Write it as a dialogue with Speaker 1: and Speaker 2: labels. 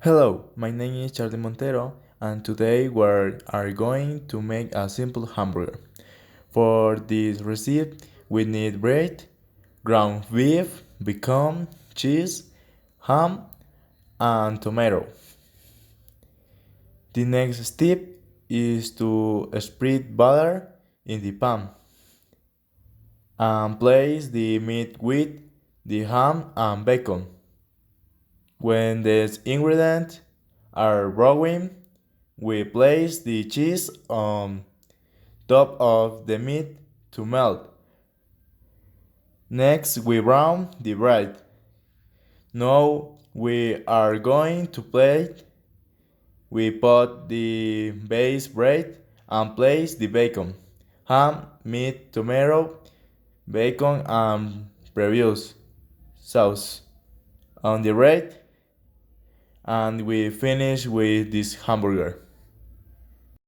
Speaker 1: Hello, my name is Charlie Montero, and today we are going to make a simple hamburger. For this recipe, we need bread, ground beef, bacon, cheese, ham, and tomato. The next step is to spread butter in the pan and place the meat with the ham and bacon. When these ingredients are browning, we place the cheese on top of the meat to melt. Next, we brown the bread. Now we are going to plate. We put the base bread and place the bacon, ham, meat, tomato, bacon, and previous sauce on the bread, and we finish with this hamburger.